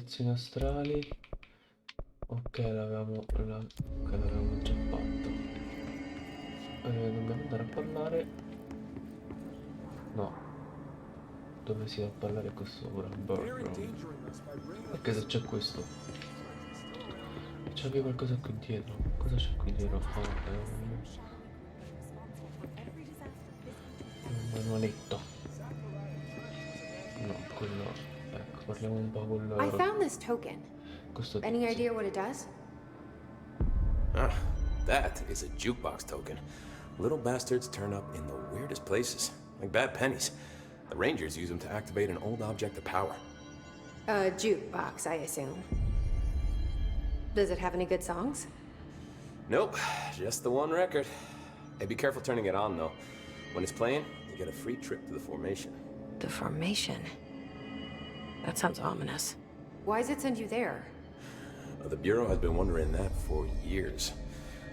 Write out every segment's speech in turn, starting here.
Sezioni astrali. Ok, l'avevamo già fatto. Dobbiamo andare a parlare. No, dove si va a parlare qua sopra? Boardroom. Perché se c'è questo? C'è anche qualcosa qui dietro. Cosa c'è qui dietro? Oh, un manualetto. No, quello. Ecco, parliamo un po' con I loro. found this token. Questo Any tizio. idea what it does? Ah, that is a jukebox token. Little bastards turn up in the weirdest places, like bad pennies. The Rangers use them to activate an old object of power. A jukebox, I assume. Does it have any good songs? Nope, just the one record. Hey, be careful turning it on, though. When it's playing, you get a free trip to the formation. The formation? That sounds ominous. Why does it send you there? The Bureau has been wondering that for years.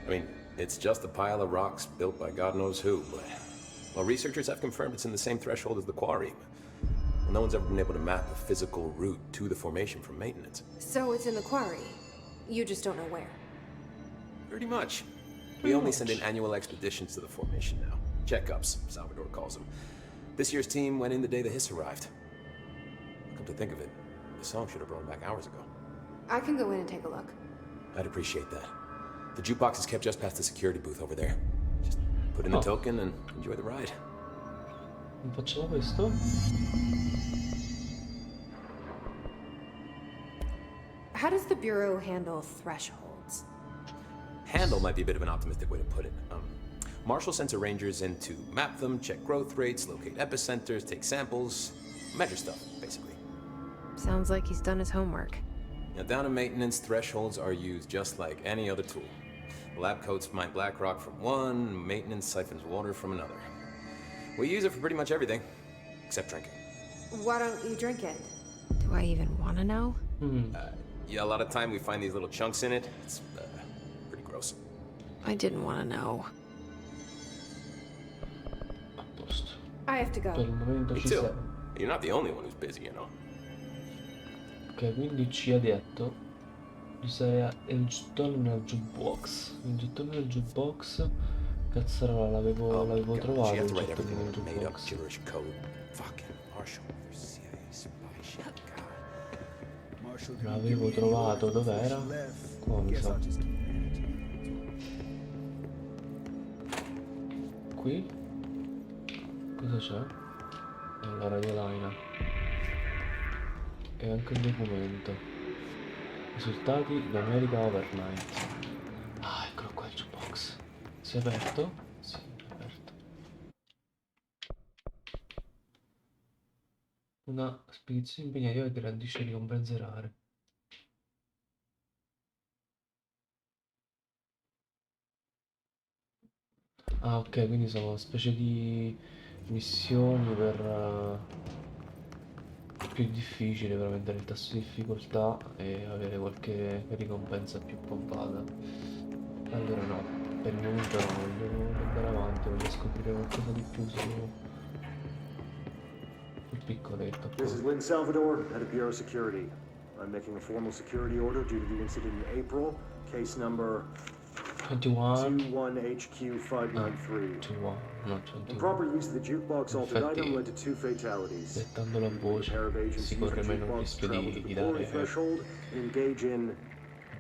I mean, it's just a pile of rocks built by God knows who, but... Well, researchers have confirmed it's in the same threshold as the quarry. No one's ever been able to map a physical route to the formation from maintenance. So it's in the quarry. You just don't know where. Pretty much. We only send in annual expeditions to the formation now. Checkups, Salvador calls them. This year's team went in the day the hiss arrived. Come to think of it, the song should have blown back hours ago. I can go in and take a look. I'd appreciate that. The jukebox is kept just past the security booth over there. Just put in the token and enjoy the ride. Facciamo questo. How does the Bureau handle thresholds? Handle might be a bit of an optimistic way to put it. Marshall sends her rangers in to map them, check growth rates, locate epicenters, take samples, measure stuff, basically. Sounds like he's done his homework. Now, down in maintenance, thresholds are used just like any other tool. The lab coats mine black rock from one, maintenance siphons water from another. We use it for pretty much everything, except drinking. Why don't you drink it? Do I even want to know? Yeah, a lot of time we find these little chunks in it. It's pretty gross. I didn't want to know. A posto. I have to Per go. il momento Me ci too. siamo. You're not the only one who's busy, you know. Ok, quindi ci ha detto di usare il gettone nel jukebox. Il gettone nel jukebox. Cazzarola, l'avevo trovato il She has to write gettone everything nel in a made-up jukebox. gibberish code. Fucking Marshall, your CIA spy shit, God. L'avevo trovato, dov'era? Qua mi sa. Qui? Cosa c'è? La radiolina. E anche il documento. Risultati d'America Overnight. Ah, eccolo qua il jukebox. Si è aperto? Sì, è aperto. Una spedizione impegnativa che garantisce ricompense rare. Ah, ok, quindi sono una specie di missioni per più difficile, per aumentare il tasso di difficoltà e avere qualche ricompensa più pompata. Allora no, per il momento no, voglio andare avanti, voglio scoprire qualcosa di più sul piccoletto. This is Lynn Salvador, head of Bureau Security. I'm making a formal security order due to the incident in April, case number 21. 21HQ593. 21, no 21. Improper use of the jukebox altered item led to 2 fatalities. Dettando la A voce, pair of agents si used corre the meno il jukebox to rischio travel to di the quarry dare threshold and engage in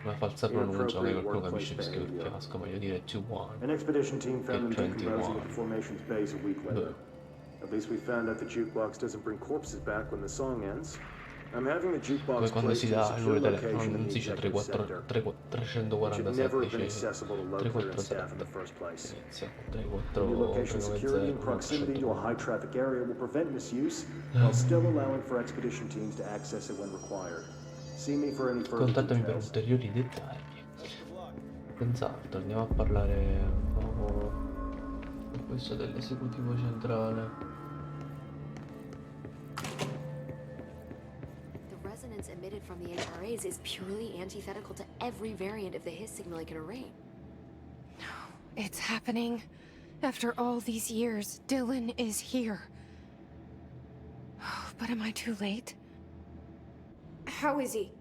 una falsa pronuncia, che inappropriate qualcuno workplace capisce il behavior. fiasco, meglio dire 21. An expedition team found them 21. decomposing at the formation's base a week later. At least we found out the jukebox doesn't bring corpses back when the song ends. I'm having the Come jukebox quando placed si in a dà il secure numero di location telefono, in non the si dice executive center. 347, It should never have been dice accessible to low clearance staff in the 347. first place. Inizia The new location security and 340, proximity to a high traffic area will prevent misuse while still allowing for expedition teams to access it when required. See me for any further Contattami per details. ulteriori dettagli. Senz'altro, andiamo a parlare un po' con questo dell'esecutivo centrale. The resonance emitted from the HRAs is purely antithetical to every variant of the His signaling in array. It's happening. After all these years, Dylan is here. But am I too late? How is he?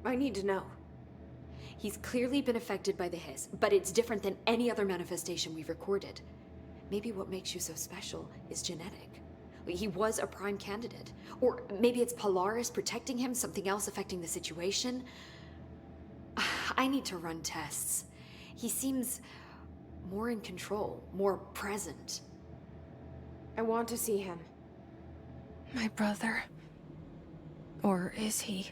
I need to know. He's clearly been affected by the hiss, but it's different than any other manifestation we've recorded. Maybe what makes you so special is genetic. He was a prime candidate. Or maybe it's Polaris protecting him, something else affecting the situation. I need to run tests. He seems more in control, more present. I want to see him. My brother. Or is he?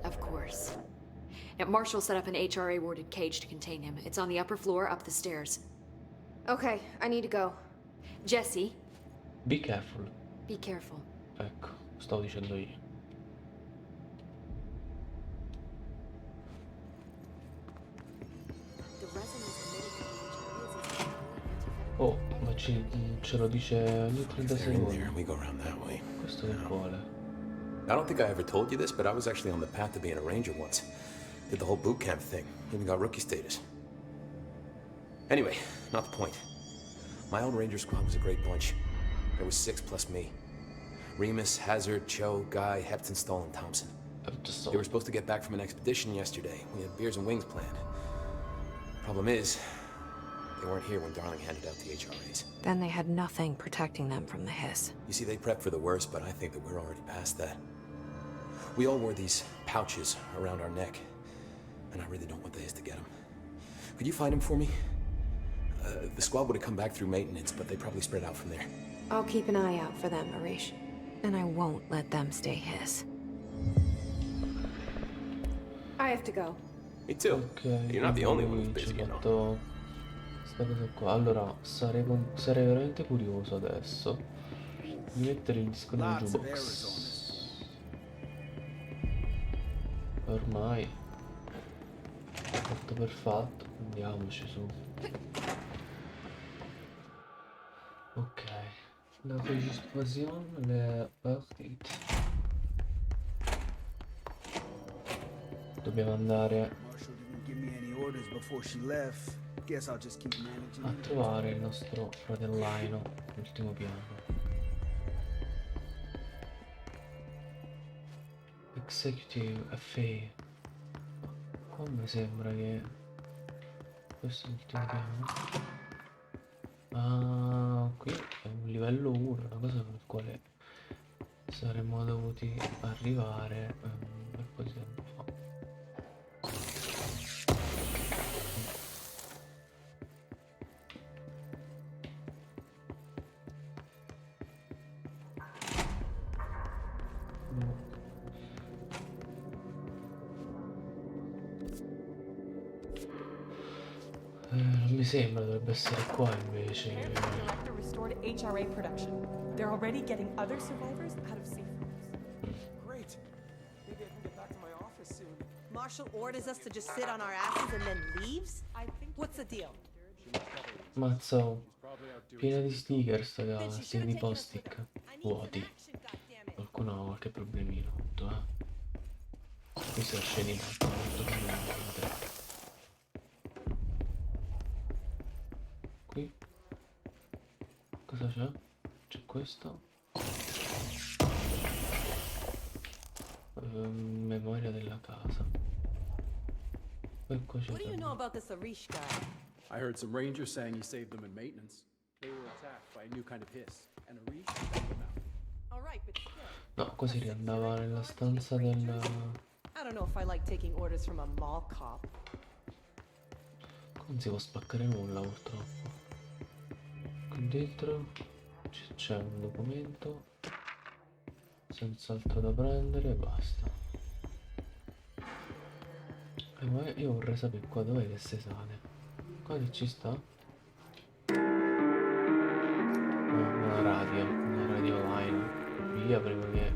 Of course. Now, Marshall set up an HRA-warded cage to contain him. It's on the upper floor, up the stairs. Okay, I need to go. Jesse, Be careful. be careful. Ecco, stavo dicendo io. The resonance emitted from the HRAs is highly antithetic. Oh, ma ce lo dice ogni 30 They're in secondi. there. We go around that way. Questo che vuole? I don't think I ever told you this, but I was actually on the path to being a ranger once. Did the whole boot camp thing. Even got rookie status. Anyway, not the point. My own ranger squad was a great bunch. There was 6 plus me. Remus, Hazard, Cho, Guy, Hepton, Stoll, and Thompson. Just They were supposed to get back from an expedition yesterday. We had beers and wings planned. Problem is, they weren't here when Darling handed out the HRAs. Then they had nothing protecting them from the hiss. You see, they prepped for the worst, but I think that we're already past that. We all wore these pouches around our neck, and I really don't want the hiss to get them. Could you find them for me? The squad would have come back through maintenance, but they probably spread out from there. I'll keep an eye out for them, Arish. And I won't let them stay hiss. I have to go. Me too. Ok, You're not the only one who's quindi ci busy, ho you know. fatto sta cosa qua. Allora, sarei veramente curioso adesso di mettere il disco nel Lots of errors on jukebox. Ormai fatto per fatto, andiamoci su. Ok, la registrazione, le partite. Dobbiamo andare Marshall didn't give me any orders before she left. Guess I'll just keep managing. a trovare il nostro fratellino, l'ultimo piano. Executive FA. Qua mi sembra che questo è l'ultimo piano. Ah, qui è un livello 1, una cosa con la quale saremmo dovuti arrivare per po' di tempo fa. Non mi sembra, dovrebbe essere qua invece. Director restored HRA production. They're already getting other survivors out of safe rooms. Great. Maybe I can get back to my office soon. Marshall orders us to just sit on our asses and then leaves? What's the deal? Mazza, oh, piena di sticker sta sti di post-it vuoti. Qualcuno ha qualche problemino avuto, Qui si scende in alto, molto bene. Qui cosa c'è? C'è questo. Memoria della casa. E qua c'è What do you know about this Arish guy? I heard some rangers saying he saved them in maintenance. They were attacked by a new kind of hiss, and Arish took them out. All right, but still, No, così riandava nella stanza del... I don't know if I like taking orders from a mall cop. Non si può spaccare nulla purtroppo. Qui dentro c'è un documento senz'altro da prendere e basta. E ma io vorrei sapere qua dov'è che si sale. Qua che ci sta? Una radio line. Via prima che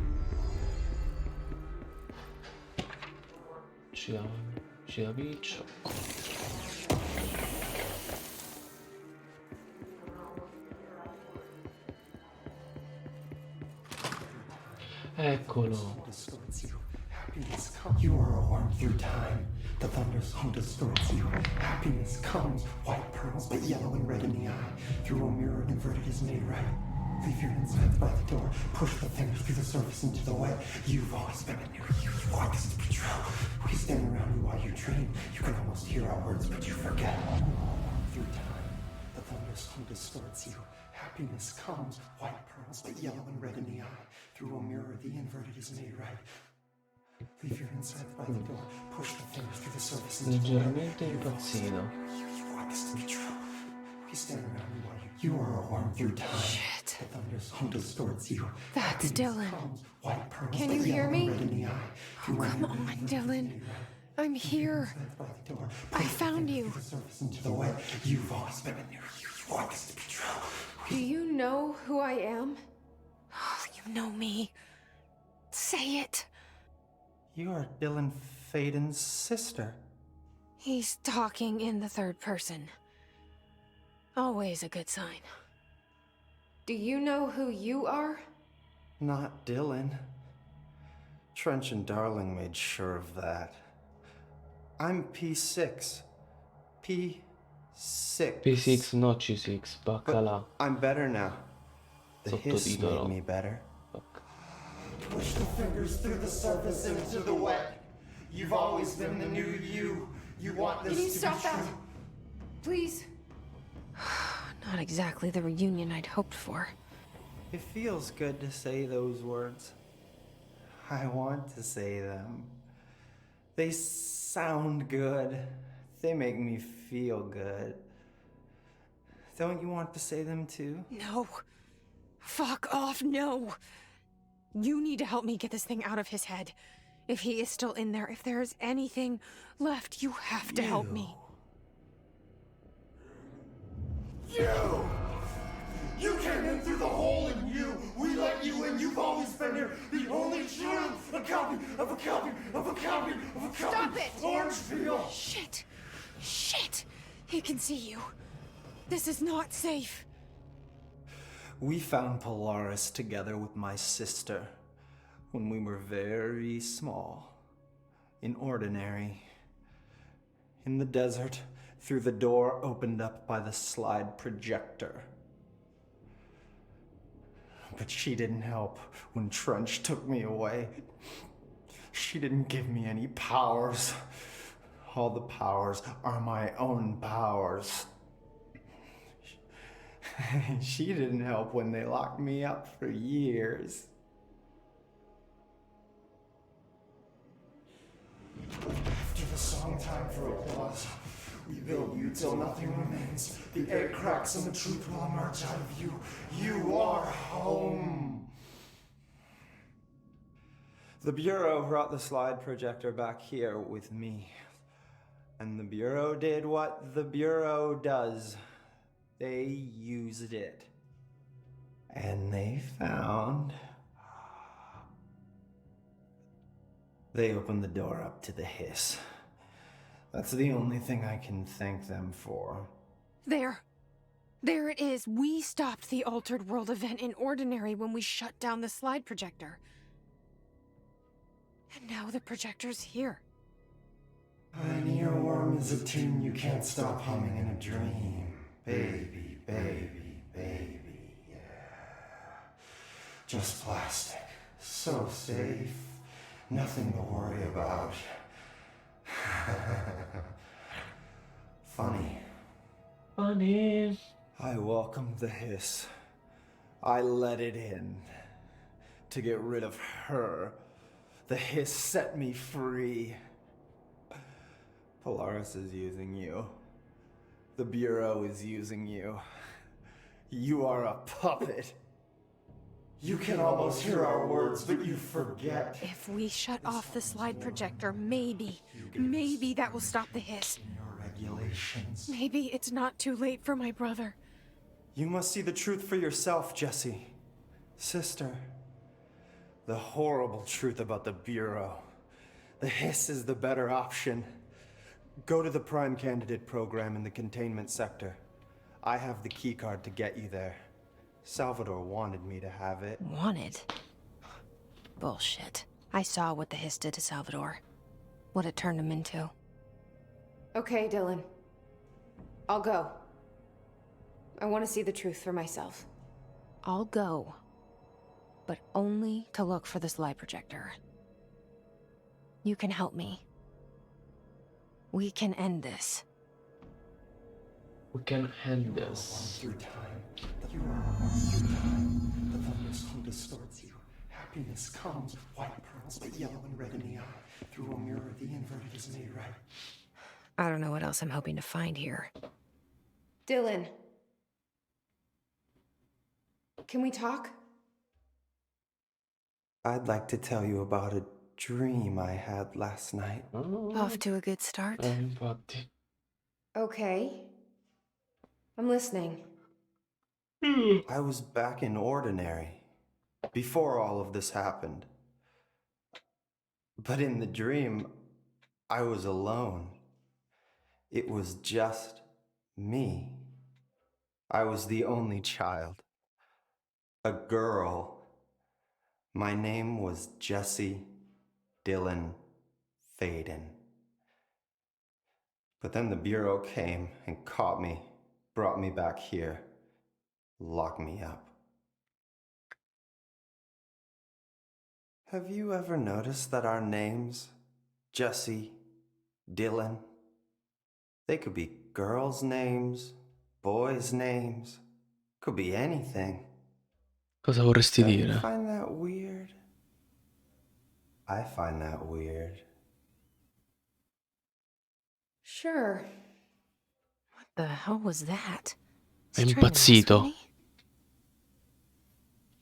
ci da piccio. Eccolo. Distorts you. Happiness comes. You are a worm through time. The thunder's home distorts you. Happiness comes. White pearls, but yellow and red in the eye. Through a mirror inverted is made right. Leave your insides by the door. Push the fingers through the surface into the wet. You've always been in here. You want this to be true. We stand around you while you dream. You can almost hear our words, but you forget. Through time, the thunderstorm distorts you. Happiness comes, white pearls, but yellow and red in the eye. Through a mirror, the inverted is made right. Leave your insides by the door. Push the fingers through the surface into the wet. Leggermente impazzito. You want this to be true. We stand around you while you are a worm through time. Shit. The thunderstorm distorts you. That's Dylan. White pearls, Can but you hear yellow me? and red in the eye. Oh, come on, Dylan. I'm here. I found you. Into the wet. You've always been in there. You want this to be true. Do you know who I am? Oh, you know me. Say it. You are Dylan Faden's sister. He's talking in the third person. Always a good sign. Do you know who you are? Not Dylan. Trench and Darling made sure of that. I'm P6. P6. P6, not C6, baccalà. I'm better now. The hiss Sottotitolo. made me better. Fuck. Push the fingers through the surface into the wet. You've always been the new you. You want this Can you to stop be that? true. Please. Not exactly the reunion I'd hoped for. It feels good to say those words. I want to say them. They sound good. They make me feel good. Don't you want to say them too? No. Fuck off, no. You need to help me get this thing out of his head. If he is still in there, if there is anything left, you have to help me. You came in through the hole in you. We let you in. You've always been here. The only truth. A copy of a copy of a copy of a copy. Stop it! Orange peel. Shit. Shit. He can see you. This is not safe. We found Polaris together with my sister when we were very small, in Ordinary, in the desert, through the door opened up by the slide projector. But she didn't help when Trench took me away. She didn't give me any powers. All the powers are my own powers. She didn't help when they locked me up for years. After the song time for applause, we build you till nothing remains. The air cracks and the truth will emerge out of you. You are home. The Bureau brought the slide projector back here with me. And the Bureau did what the Bureau does. They used it. And they found... They opened the door up to the hiss. That's the only thing I can thank them for. There. There it is. We stopped the Altered World event in Ordinary when we shut down the slide projector. And now the projector's here. An earworm is a tune you can't stop humming in a dream. Baby, baby, baby, yeah. Just plastic. So safe. Nothing to worry about. Funny. Funny. I welcomed the hiss. I let it in. To get rid of her. The hiss set me free. Polaris is using you. The Bureau is using you. You are a puppet. You can almost hear our words, but you forget. If we shut off the slide projector, maybe that will stop the hiss. Your regulations. Maybe it's not too late for my brother. You must see the truth for yourself, Jesse. Sister. The horrible truth about the Bureau. The hiss is the better option. Go to the Prime Candidate program in the containment sector. I have the keycard to get you there. Salvador wanted me to have it. Wanted? Bullshit. I saw what the hiss did to Salvador. What it turned him into. Okay, Dylan. I'll go. I want to see the truth for myself. I'll go, but only to look for this light projector. You can help me. We can end this. We can end this. Through time, you are warm through time. The thunderstorm distorts you. Happiness comes, white pearls, but yellow and red in the eye. Through a mirror, the inverted is made right. I don't know what else I'm hoping to find here. Dylan. Can we talk? I'd like to tell you about a dream I had last night. Off to a good start. Infatti. Okay. I'm listening. I was back in Ordinary, before all of this happened. But in the dream, I was alone. It was just me. I was the only child. A girl. My name was Jesse Dylan Faden. But then the Bureau came and caught me, brought me back here, locked me up. Have you ever noticed that our names, Jesse, Dylan, they could be girls' names, boys' names, could be anything. Cosa vorresti Don't you dire? find that weird? I find that weird. Sure. What the hell was that? È Is he trying to mess with impazzito. me?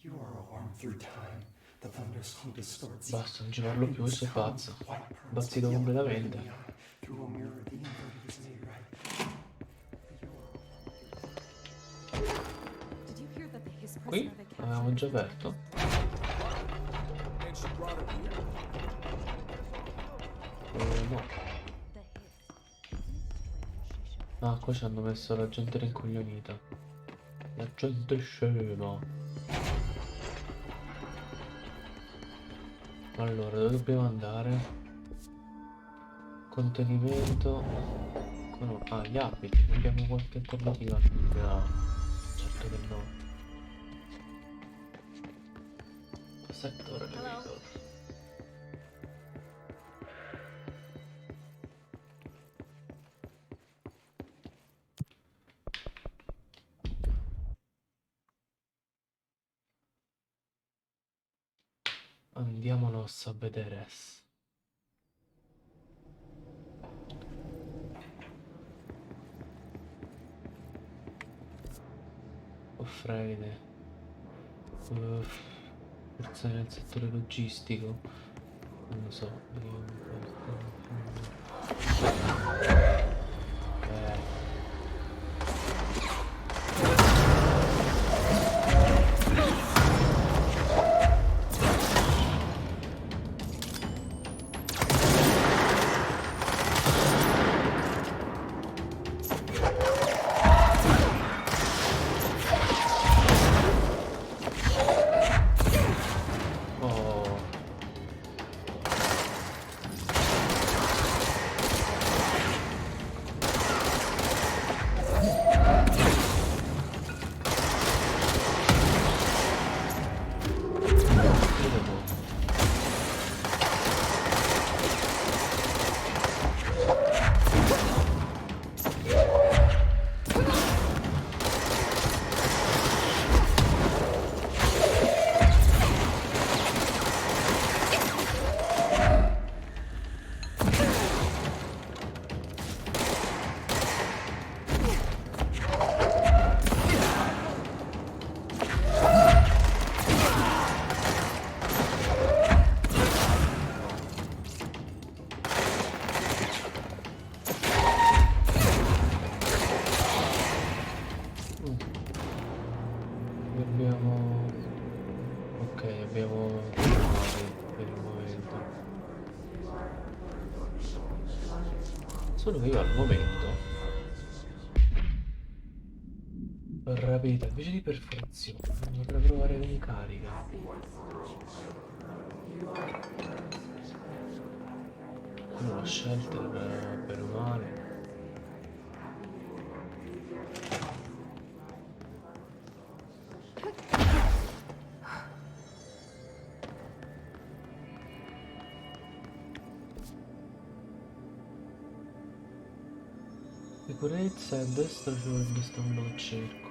You are warm through time. The thunderstorm distorts you. Basta, non ci parlo più, questo è pazzo. White pearls, Impazzito yellow and red completamente. in the eye. Through a mirror, the inverted is made right. Did you hear that the hiss Qui prisoner they avevamo già captured? aperto. And she brought him here. No. Ah, qua ci hanno messo la gente rincoglionita. La gente scema. Allora, dove dobbiamo andare? Contenimento. Ah, gli abiti. Abbiamo qualche alternativa? No, certo che no. Settore elevator. Andiamonos a vedere. Offrire. Forse nel settore logistico. Non lo so. Vediamo un po'. Abbiamo per il momento. Solo che io al momento rapidità invece di perforazione vorrei provare in carica. Quello l'ho scelto bene o male. Sicurezza e a destra c'è un quello che cerco.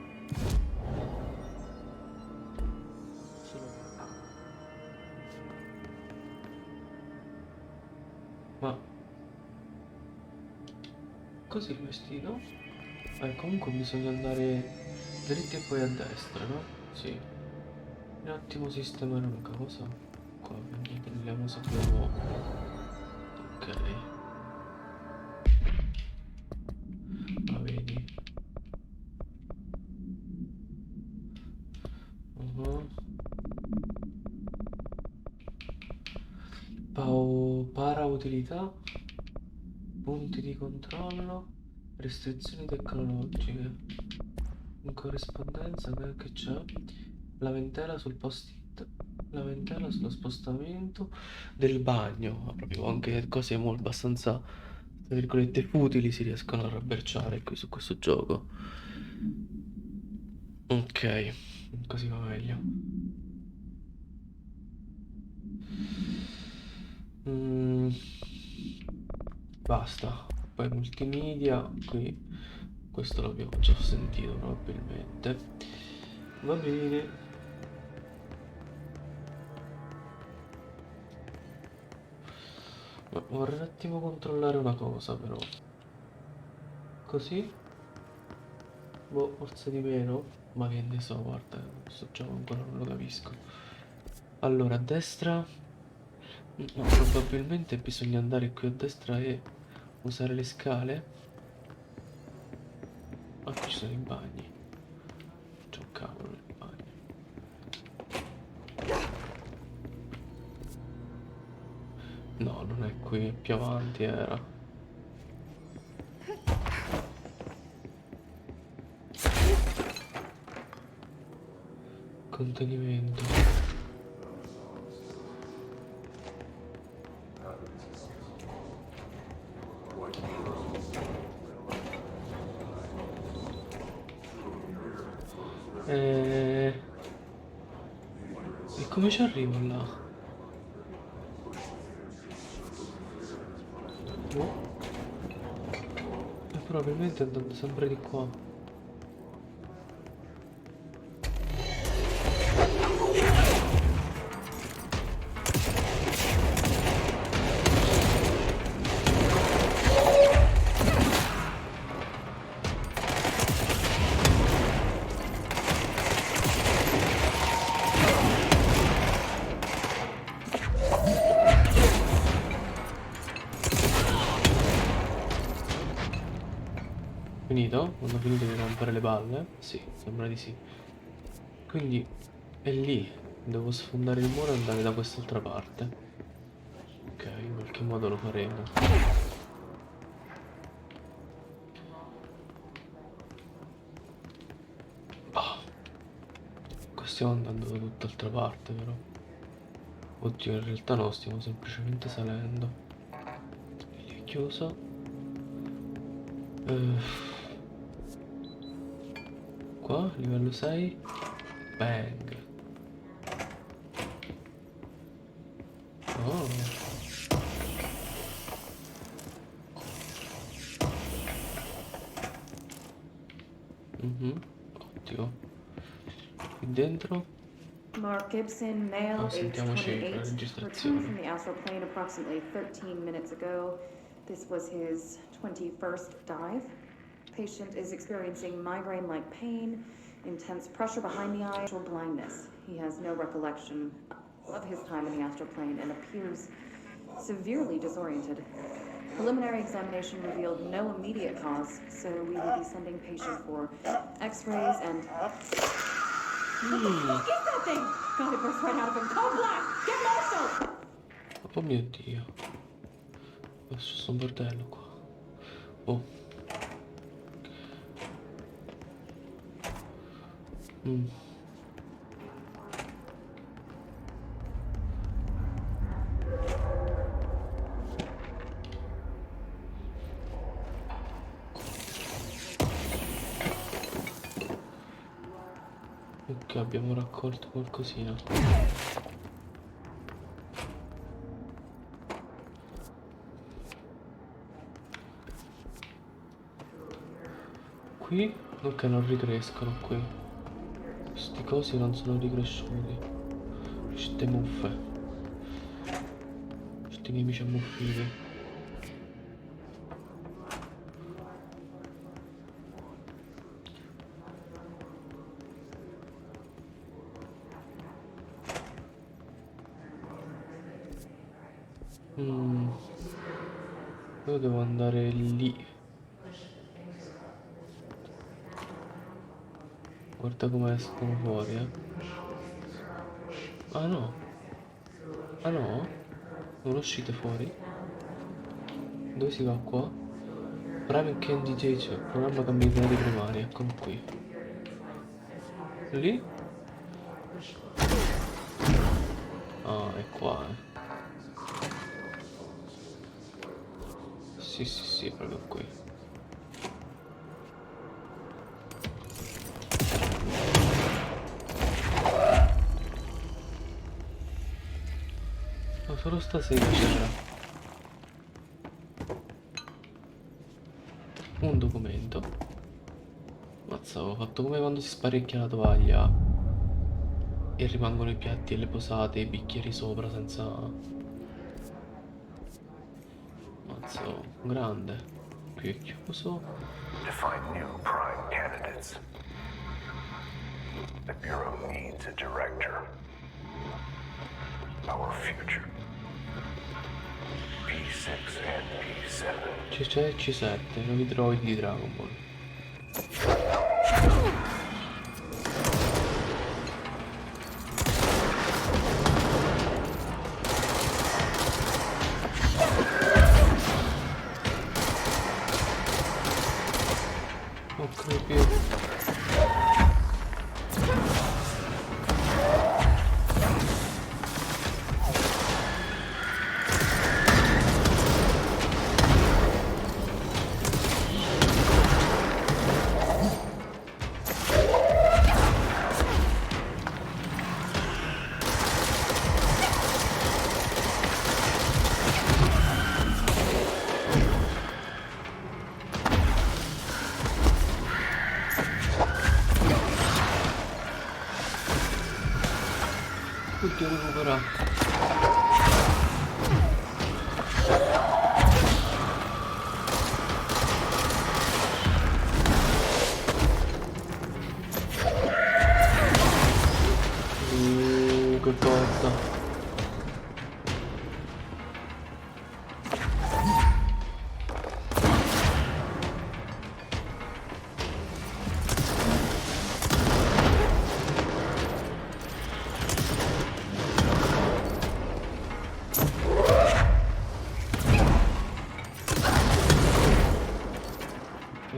Ma così il vestito? Comunque bisogna andare dritti e poi a destra, no? Sì. Un attimo sistemare una cosa. Qua vediamo se abbiamo. Ok. Ma vedi. Uh-huh. Para utilità. Punti di controllo. Restrizioni tecnologiche. In corrispondenza che c'è? Lamentela sul post-it. Lamentela sullo spostamento del bagno. Ma proprio anche cose molto abbastanza, tra virgolette, futili si riescono a rabberciare qui su questo gioco. Ok, così va meglio. Mm, basta. Poi multimedia, qui questo l'abbiamo già sentito probabilmente. Va bene. Ma vorrei un attimo controllare una cosa però. Così? Boh, forse di meno? Ma che ne so, guarda, questo gioco ancora non lo capisco. Allora, a destra. No, probabilmente bisogna andare qui a destra e usare le scale. Ah, qui ci sono i bagni. C'è un cavolo nel bagno. No, non è qui, più avanti era. Contenimento. E come ci arrivo là? Boh. E probabilmente andando sempre di qua. Finito? Hanno finito di rompere le balle? Sì, sembra di sì. Quindi è lì. Devo sfondare il muro e andare da quest'altra parte. Ok, in qualche modo lo faremo. Ah, qua stiamo andando da tutt'altra parte però. Oddio, in realtà no, stiamo semplicemente salendo. Lì è chiuso. Qua, livello 6. Bang. Oh. Ottimo. Qui dentro. Mark Gibson, male, age Sentiamoci la 28, returned registrazione. from the astral plane approximately 13 minutes ago. This was his 21st dive. Patient is experiencing migraine-like pain, intense pressure behind the eye, or blindness. He has no recollection of his time in the astral plane and appears severely disoriented. Preliminary examination revealed no immediate cause, so we will be sending patient for x-rays and... What the fuck is that thing? God, it burst right out of him. Code black! Get Marshall! Oh mio Dio. Adesso sto un bordello qua. Oh. Ok, abbiamo raccolto qualcosina. qui? Ok, non ricrescono qui. Questi cosi non sono ricresciuti. Queste muffe. Questi nemici ammuffiti. Io devo andare lì. Guarda come escono fuori, eh. Ah no. Ah no? Non uscite fuori? Dove si va qua? Prime Candidate, programma cambiare primari, eccolo qui. Lì? Ah, è qua, eh. Sì, sì, sì, è proprio qui. Ma solo stasera c'era un documento. Mazza, ho fatto come quando si sparecchia la tovaglia e rimangono i piatti e le posate e i bicchieri sopra senza... Mazza, grande. Qui è chiuso. To find new prime candidates, the Bureau needs a director. Our future. P6 and P7. C'è il C7, nuovi droidi di Dragon Ball. Oh, creepy. Oddio, recupera. Che botta.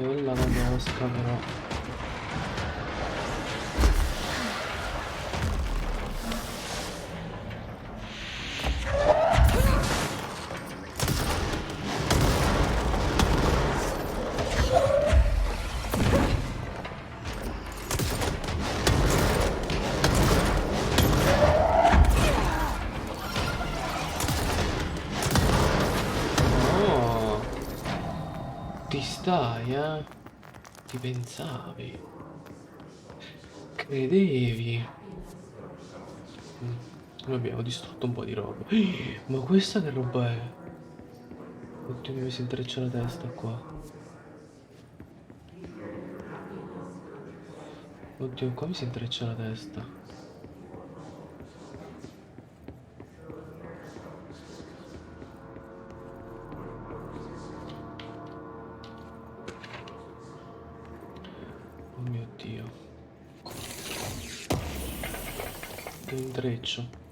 Quella non mosca però. No, ti stai, eh? Ti pensavi? Credevi? Noi abbiamo distrutto un po' di roba. Ma questa che roba è? Oddio, mi si intreccia la testa qua. Oddio, qua mi si intreccia la testa. Oh mio Dio. Che intreccio.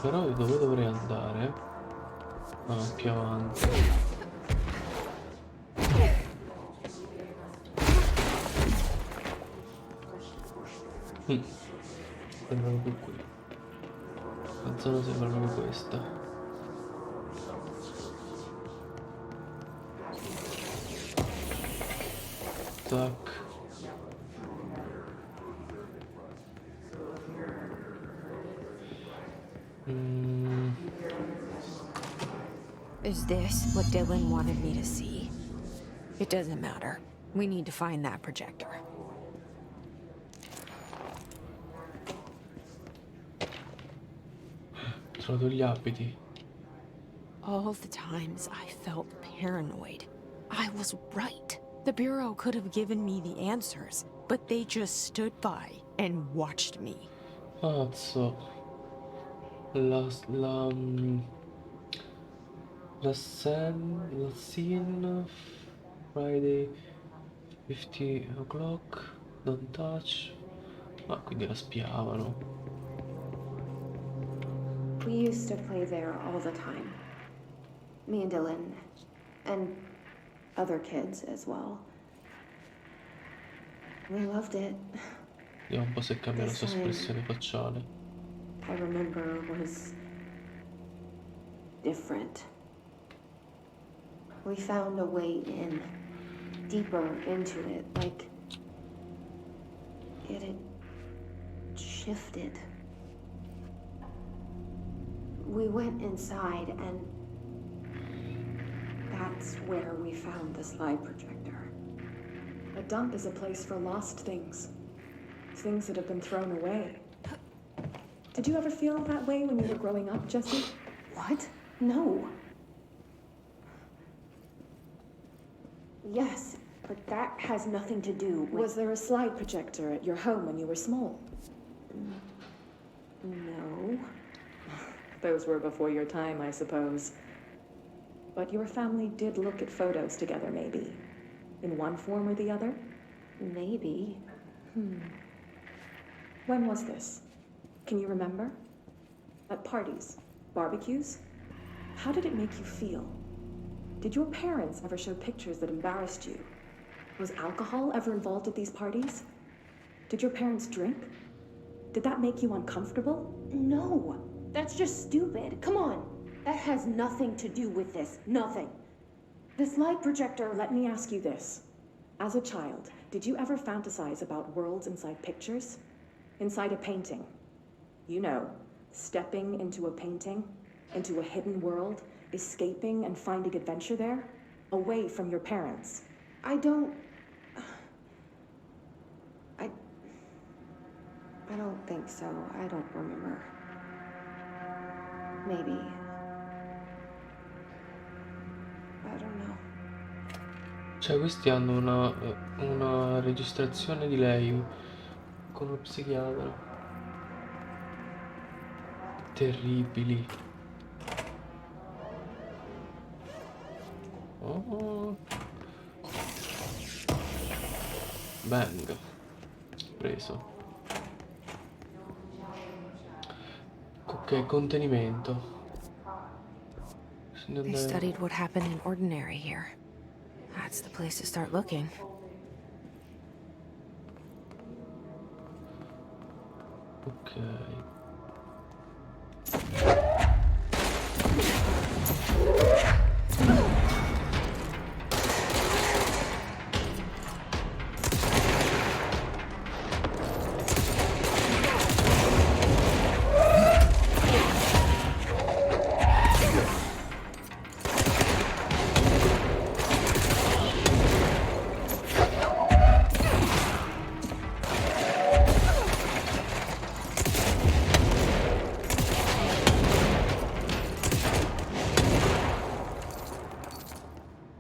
Però dove dovrei andare? Ah, più avanti. Sembra proprio qui. La zona sembra proprio questa. Tac. Is this what Dylan wanted me to see? It doesn't matter. We need to find that projector. Trovato gli abiti. All the times I felt paranoid, I was right. The Bureau could have given me the answers, but they just stood by and watched me. Pazzo. La scene Friday 50 o'clock, don't touch. Ah, quindi la spiavano. We used to play there all the time. Me and Dylan, and other kids as well. We loved it. Vediamo un po' se cambia la sua This time, espressione facciale. I remember was different. We found a way in, deeper into it, like it had shifted. We went inside, and that's where we found the slide projector. A dump is a place for lost things. Things that have been thrown away. Did you ever feel that way when you were growing up, Jesse? What? No. Yes, but that has nothing to do with... Was there a slide projector at your home when you were small? No. Those were before your time, I suppose. But your family did look at photos together, maybe. In one form or the other? Maybe. When was this? Can you remember? At parties? Barbecues? How did it make you feel? Did your parents ever show pictures that embarrassed you? Was alcohol ever involved at these parties? Did your parents drink? Did that make you uncomfortable? No. That's just stupid. Come on. That has nothing to do with this. Nothing. The slide projector, let me ask you this. As a child, did you ever fantasize about worlds inside pictures? Inside a painting? You know, stepping into a painting, into a hidden world, escaping and finding adventure there, away from your parents. I don't think so. I don't remember. Maybe. I don't know. Cioè, questi hanno una registrazione di lei con uno psichiatra. Terribili. Oh. Bang. Preso. Ok, contenimento. They studied what happened in Ordinary here. That's the place to start looking. Ok.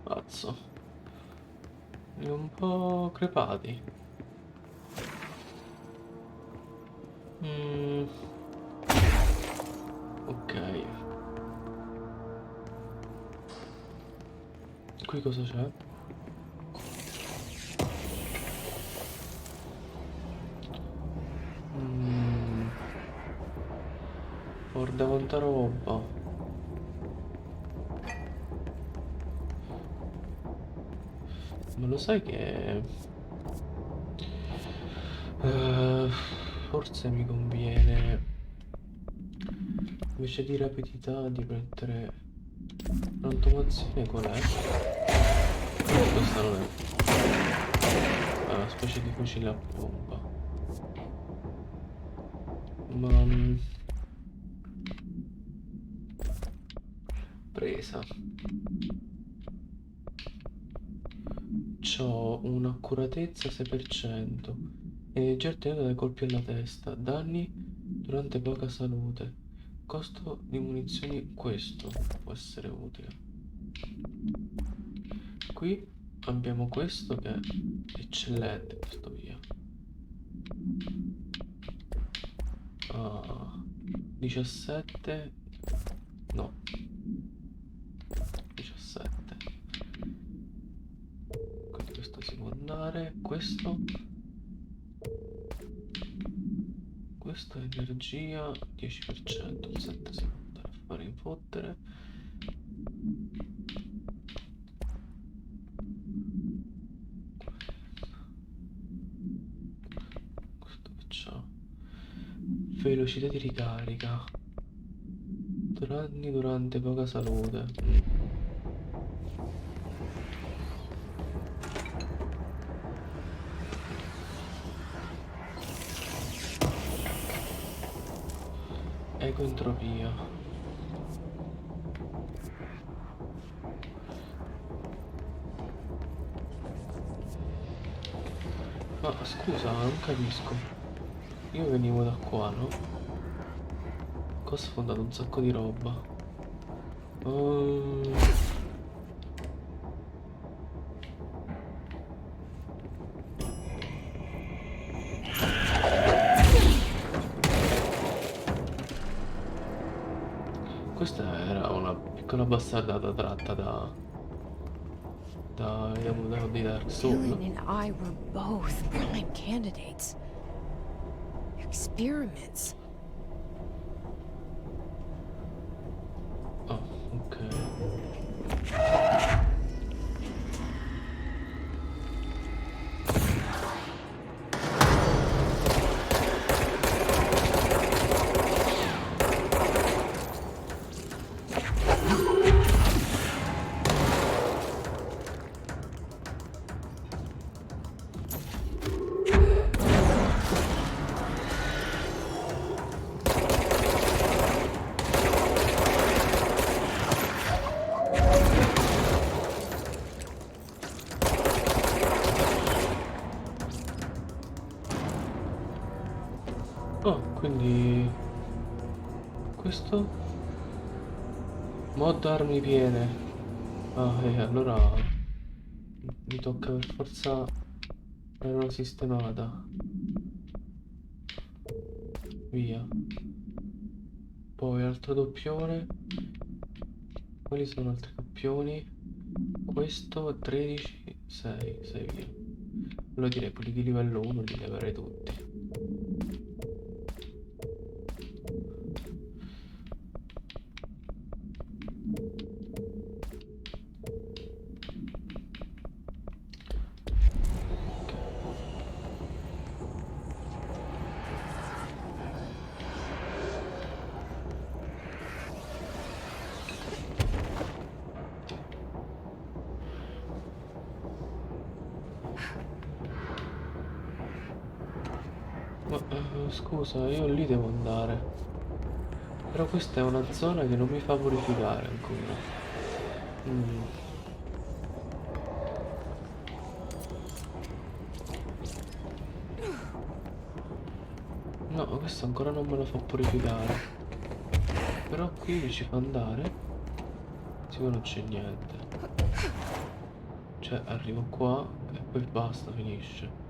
Pazzo. Li ho un po' crepati. Ok. Qui cosa c'è? Guarda quanta roba. Ma lo sai che forse mi conviene, invece di rapidità, di mettere l'automazione. Qual è? Questa non è una specie di fucile a pompa, ma presa. C'ho un'accuratezza 6%. Energia ottenuta dai colpi alla testa. Danni durante poca salute. Costo di munizioni, questo può essere utile. Qui abbiamo questo che è eccellente, questo via. 17. No. 17. Quindi questo si può andare. Questo è energia 10%. Il 7 si può andare a fare infottere. Questo che c'ha? Velocità di ricarica. Danni durante poca salute. Ecoentropia. Ma scusa, non capisco. Io venivo da qua, no? Qua ho sfondato un sacco di roba. Questa era una piccola bastardata tratta di Dark Souls. Dylan and I were both prime candidates. Experiments. Oh, ok. Oh, quindi questo mod armi piene. Ah, allora mi tocca per forza averla sistemata. Via. Poi altro doppione. Quali sono altri doppioni? Questo 13, 6 via. Allora direi quelli di livello 1 li leverei tutti. Ma scusa, io lì devo andare. Però questa è una zona che non mi fa purificare ancora. No, questo ancora non me lo fa purificare. Però qui mi ci fa andare. Sicuro non c'è niente. Cioè, arrivo qua e poi basta, finisce.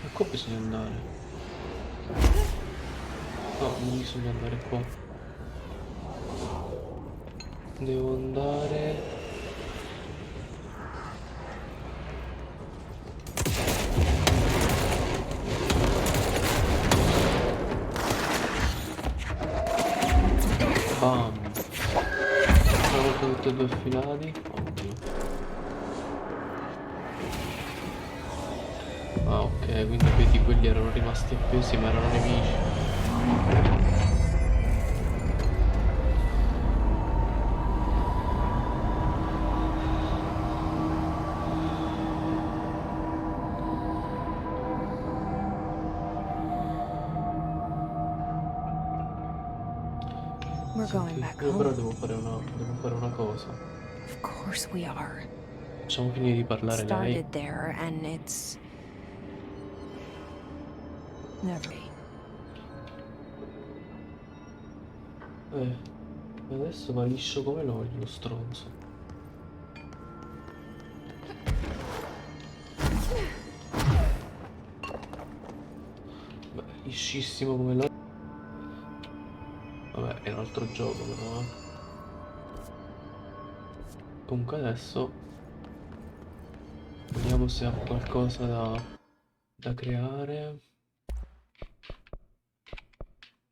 E qua bisogna andare. No, non bisogna andare qua. Devo andare... Bam! Sono tutti e due affilati. Ottimo. Ah, ok, quindi vedi, quelli erano rimasti appesi ma erano nemici. We're going Senti, back io però home. devo fare una cosa. Of course we are. Facciamo finire di parlare lei. Started there and it's never. Adesso va liscio come l'olio lo stronzo. Beh, liscissimo come l'olio. Vabbè, è un altro gioco però, eh. Comunque adesso vediamo se ha qualcosa da creare.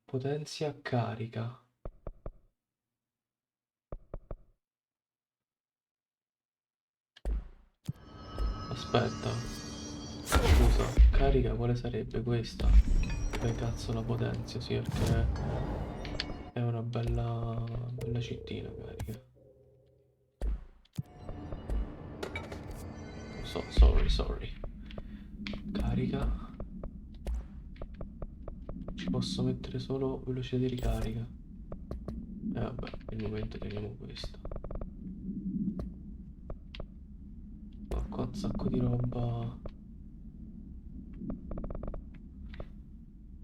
Potenzia carica. Aspetta. Scusa, carica quale sarebbe questa? Che cazzo la potenzia, sì, perché è una bella cittina carica. Sorry. Carica. Ci posso mettere solo velocità di ricarica. Vabbè, per il momento teniamo questo. Ma qua un sacco di roba.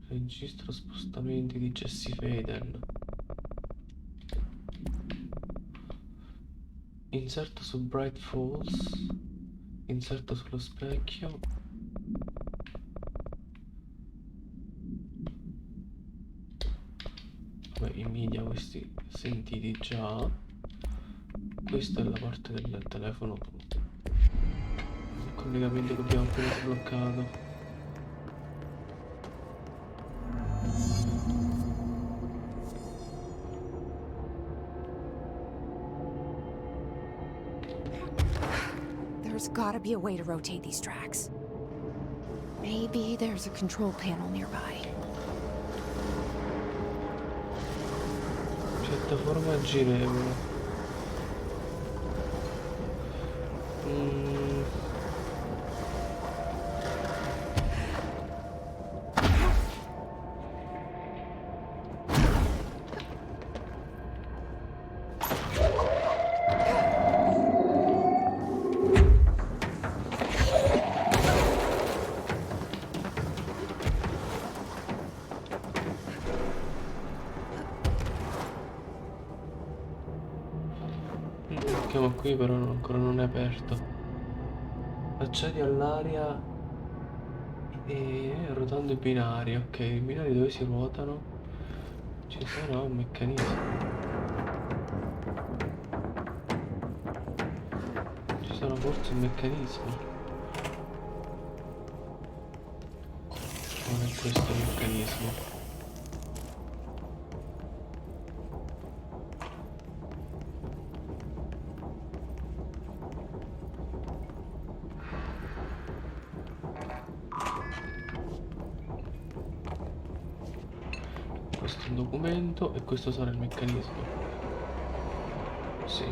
Registro spostamenti di Jesse Faden. Inserto su Bright Falls. Inserto sullo specchio. Vabbè, i media questi sentiti già. Questa è la parte del telefono. Il collegamento che abbiamo appena sbloccato. There's gotta be a way to rotate these tracks. Maybe there's a control panel nearby. Piattaforma girevole. Ma qui però ancora non è aperto. Accedi all'area e ruotando i binari. Ok, i binari dove si ruotano? Ci sarà un meccanismo. Ci sarà forse un meccanismo. Non è questo il meccanismo. Questo è un documento e questo sarà il meccanismo. Sì.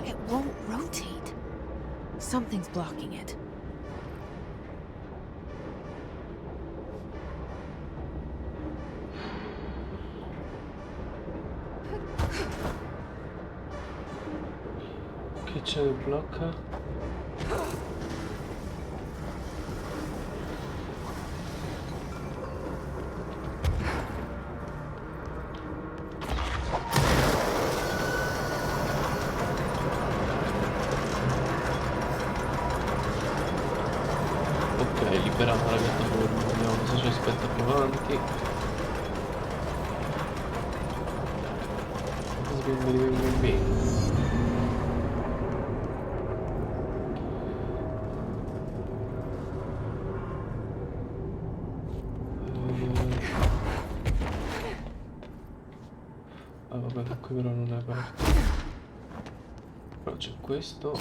It won't rotate. Something's blocking it. Che c'è che blocca? Ok, liberata la piattaforma, vediamo cosa ci aspetta più avanti. Cosa mi vengono in mente? Ah vabbè, qui però non è aperto. Però c'è questo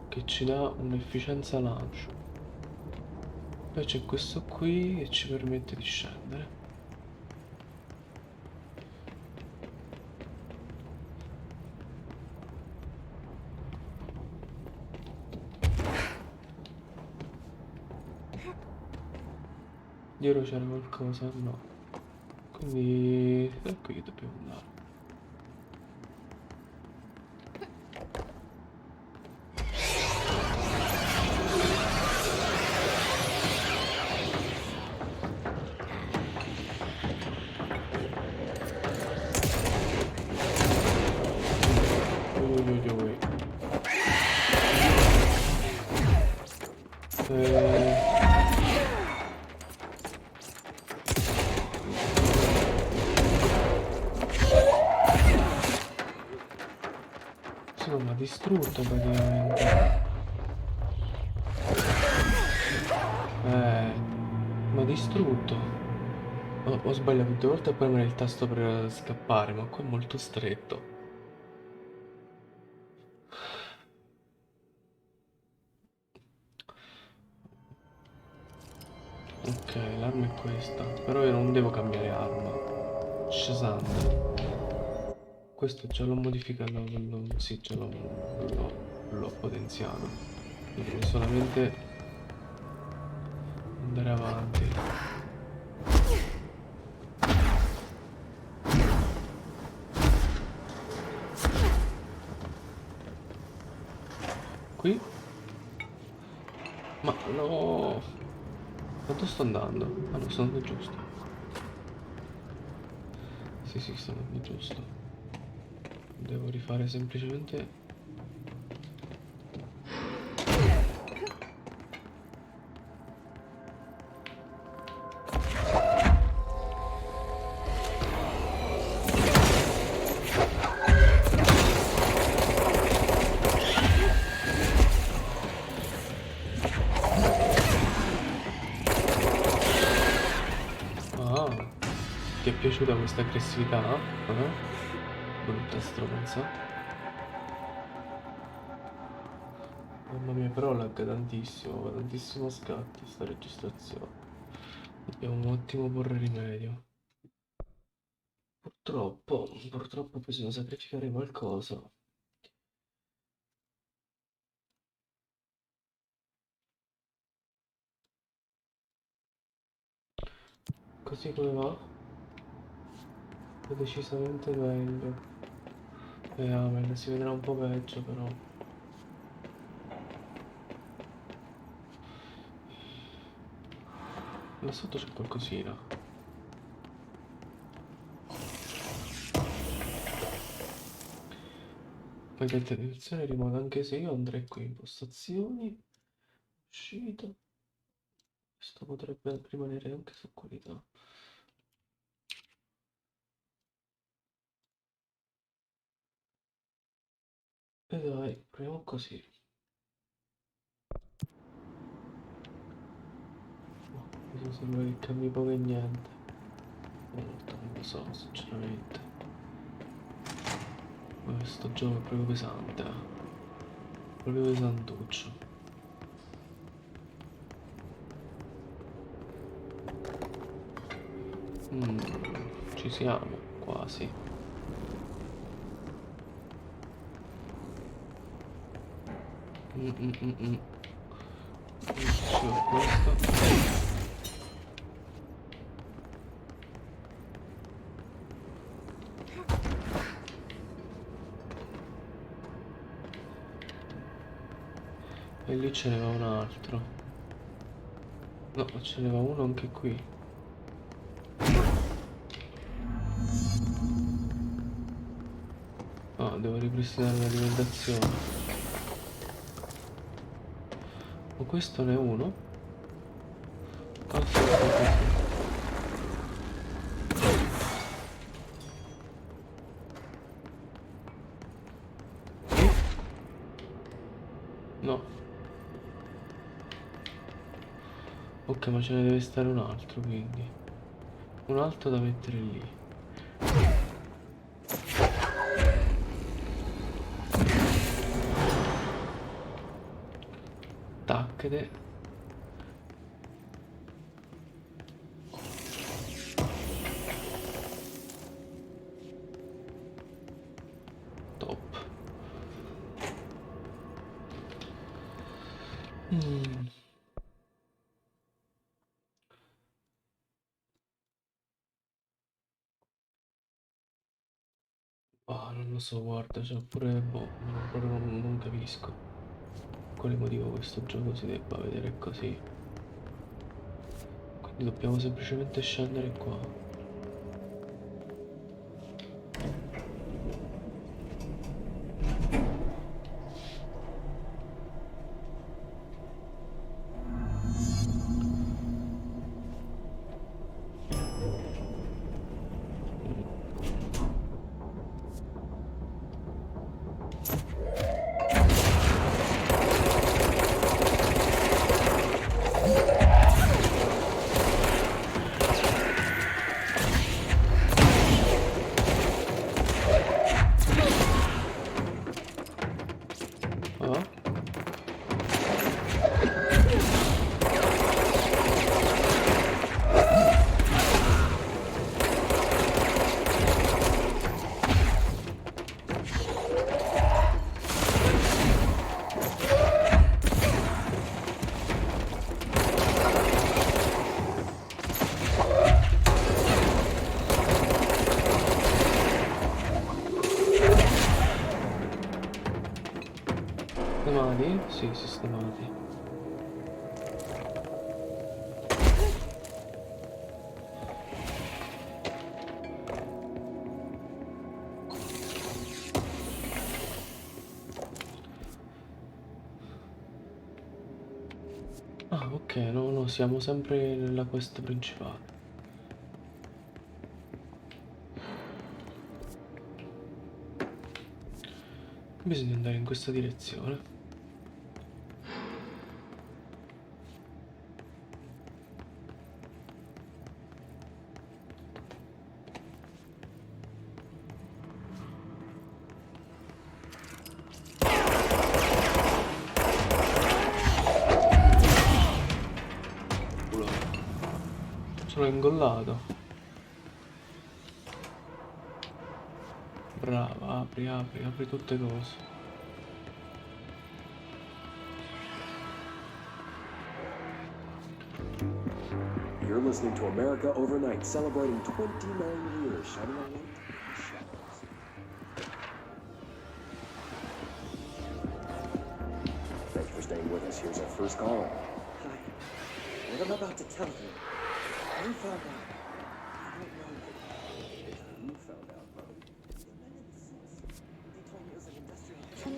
che ci dà un'efficienza lancio. Poi c'è questo qui che ci permette di scendere. Dietro c'era qualcosa? No. Quindi è qui che dobbiamo andare. Ui, ui, ui, ui. Sì, ma distrutto praticamente. Ma distrutto. Ho sbagliato 2 volte a premere il tasto per scappare, ma qua è molto stretto. Ok, l'arma è questa. Però io non devo cambiare arma. Shazam. Questo già l'ho modificato. Sì, già l'ho potenziato. Quindi devo solamente andare avanti. Qui? Ma no! Quanto sto andando? Ah no, sto andando giusto. Sì, sì, sto andando giusto. Devo rifare semplicemente... Ah, ti è piaciuta questa aggressività? Ah, brutta stronza. Mamma mia, però lagga tantissimo, fa tantissimo scatti sta registrazione. Dobbiamo un attimo porre rimedio. Purtroppo bisogna sacrificare qualcosa. Così come va? È decisamente meglio. Amen, si vedrà un po' peggio però. Là sotto c'è qualcosina. Vedete, direzione remota, anche se io andrei qui, impostazioni, uscita. Questo potrebbe rimanere anche su qualità. E dai, proviamo così. Mi sembra che cambi poco e niente. Molto, non lo so, sinceramente. Ma questo gioco è proprio pesante. Proprio pesantuccio. Ci siamo, quasi. Ci ho questo. E lì ce n'era un altro. No, ce n'era uno anche qui. Ah, devo ripristinare l'alimentazione. Ma questo ne è uno? Ah, sì, sì. No. Ok, ma ce ne deve stare un altro, quindi. Un altro da mettere lì. Tacchete. Top. Ah, non lo so, guarda, c'è pure, boh, proprio non capisco quale motivo questo gioco si debba vedere così. Quindi dobbiamo semplicemente scendere qua. Ah? Sistemati? Sì, sistemati. Ah, ok, no, siamo sempre nella quest principale. Bisogna andare in questa direzione. Sono ingollato. Brava, apri tutte cose. You're listening to America Overnight, celebrating 29 years, shining a light in the shadows. Thanks for staying with us. Here's our first caller. Hi. What I'm about to tell you, I found out. I don't know if you found out, but the men in the suits, they told me it was an industrial.